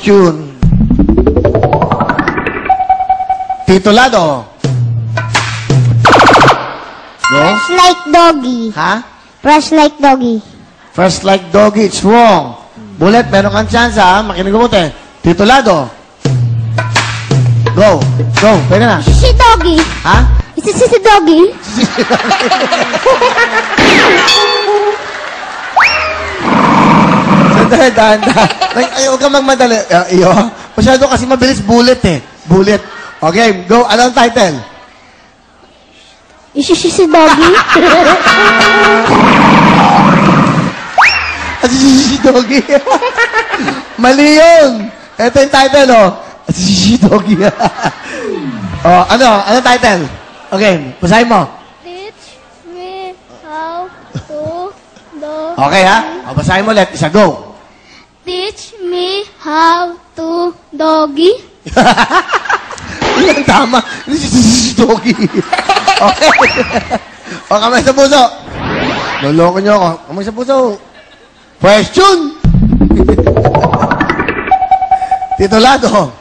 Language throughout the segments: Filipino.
Question. Titulado. Go. Fresh like doggy. Ha? Fresh like doggy. First like doggy, it's wrong. Bullet, meron kang chance, ha? Makinig mo, te. Titulado. Go. Go. Pwede na. Si doggy. Ha? Si doggy. Dahan. Ay, huwag ka magmadali. Iyo. Masyado kasi mabilis bullet, eh. Bullet. Okay, go. Ano ang title? Si doggy. Si doggy. Mali yun. Ito yung title, oh. Si doggy. Oh, ano? Ano title? Okay, basahin mo. Teach me how to do. Okay, ha? O, basahin mo ulit. Isa, go. Teach me how to doggy. Yan, tama. Si doggy. Okay. O, kamay sa puso. Loloko niyo ako. Kamay sa puso. Question. Titulado.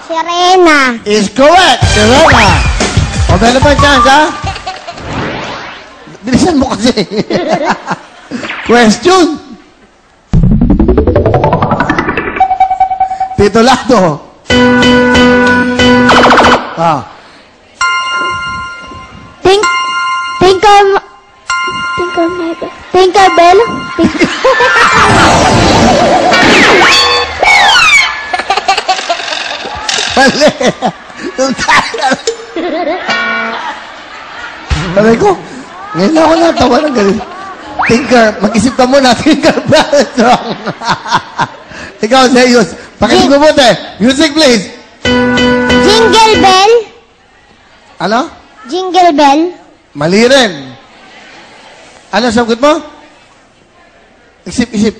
Serena. Is correct. Serena. O, meron pa chance, ha? Bilisan mo kasi. Question. Titulado. Ah. Tinkerbell. Mali. Yung title. Sabi ko, ngayon ako natawa ng galing. Tinker, mag-isip ka muna, Tinkerbell. Ikaw, Zeus. Pakisip mo buti. Music, please. Jingle bell. Ano? Jingle bell. Mali rin. Ano sagot mo? Isip.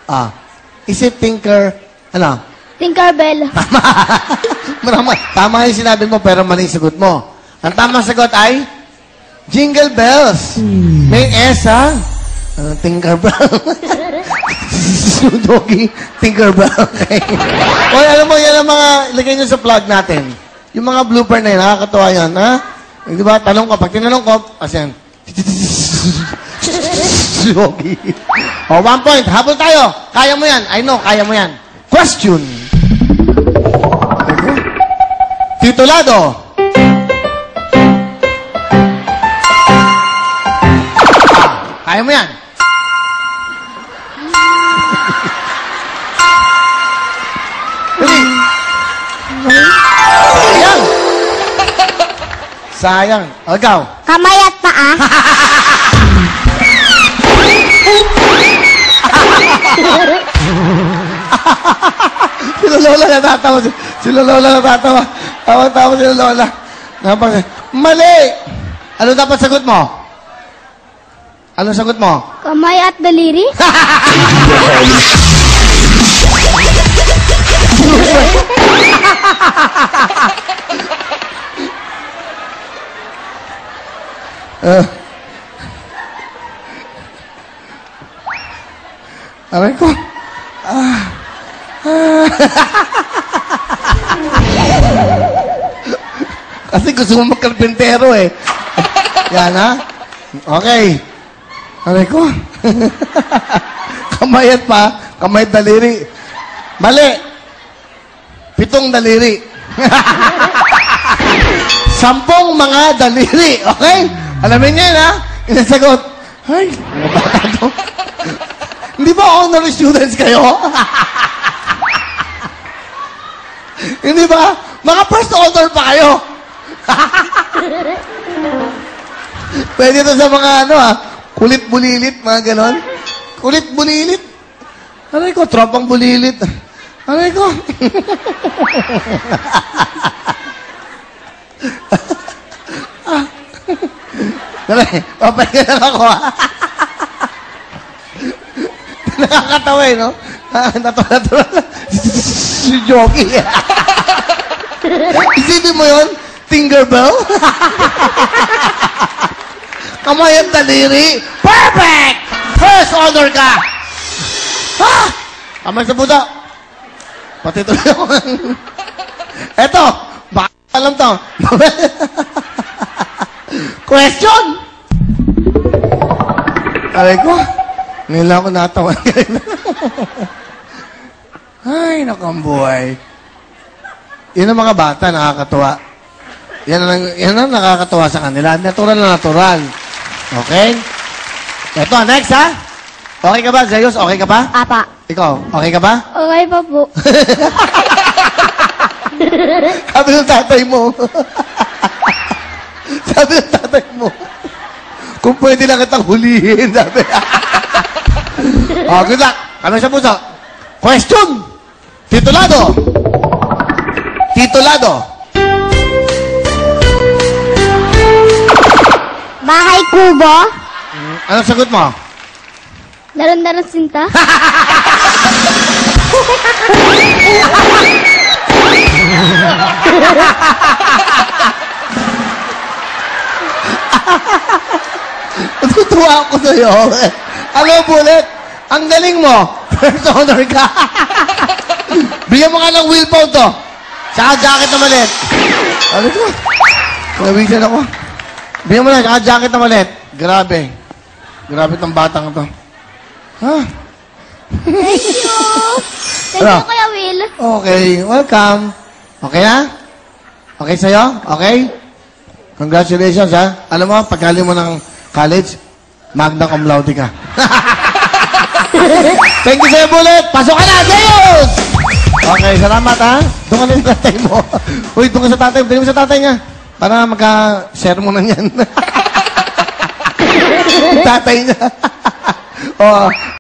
Ah. Isip, Tinker. Ano? Tinkerbell. Tama yung sinabi mo, pero mali yung sagot mo. Ang tamang sagot ay Jingle Bells. May S, ha? Tinkerbell. Doggy, Tinkerbell. Okay. O, alam mo, yan ang mga, ilagay nyo sa plug natin. Yung mga blooper na yun, nakakatawa yan, ha? Di ba, tanong ko, pag tinanong ko, as yan. Doggy. O, 1 point. Habol tayo. Kaya mo yan. I know, kaya mo yan. Question. Titulado. Kaya mo yan. Dali. Sayang. Sayang. O, ikaw. Kamay at paa. Sila Lola natatawa. Sila Lola natatawa. Tawa-tawa sila Lola. Mali! Ano dapat sagot mo? Ano sagot mo? Kamay at daliri. Aray ko. Kasi gusto mo magkarpintero eh. Yan, ha? Okay. Aray ko. Kamayat pa. Kamay daliri. Mali. 7 daliri. 10 mga daliri. Okay? Alamin niyo yun, ha? Inasagot. Ay, mga bata to. Hindi ba honor students kayo? Hindi ba? Mga first honor pa kayo. Pwede ito sa mga ano, ha? Kulit bulilit, mga ganon. Kulit bulilit. Aray ko, tropang bulilit. Aray ko. Dali, papahinga lang ako, ha? Nakakatawa eh, no? Natuwa. Si Jockey. Isipin mo yun? Tinkerbell? Kamay at daliri? Perfect! honor ka! Ha? Kamay sa puso. Pati tuloy ako. Eto, baka alam to. Question! Aray ko, ngayon lang ako natawa. Ay, nakambuhay. Yun ang mga bata, nakakatuwa. Yan ang nakakatuwa sa kanila. Natural na natural. Okay? Eto, next ha? Okay ka ba, Zeus? Okay ka ba? Apa. Ikaw, okay ka ba? Okay pa po. Sabi ng tatay mo. Sabi ng tatay mo. Kung pwede lang kitang hulihin, sabi. Good luck. Ano sa puso? Question. Titulado. Titulado. Bahay kubo. Anong sagot mo? Daron-daron sinta. Natutuwa ako sa'yo. Ano, Bullet? Ang galing mo. First honor ka. Bigyan mo nga ng wheel pound to. Saka jacket na maliit. Ano to? Nawisan ako. Bigyan mo na, saka jacket na maliit. Grabe. Grabe tong batang to. Ha? Thank you. Thank Ano? you, Kuya Will. Okay, welcome. Okay na? Okay sa'yo? Okay? Congratulations, ha? Alam mo, pagkali mo ng college, magna cum laude ka. Thank you sa'yo, Bullet. Pasok ka na, Zeus! Okay, salamat, ha? Doon ka na yung tatay mo. Uy, doon ka sa tatay. Dali mo sa tatay nga. Para magka-share mo na yan. Tatay niya. Oh,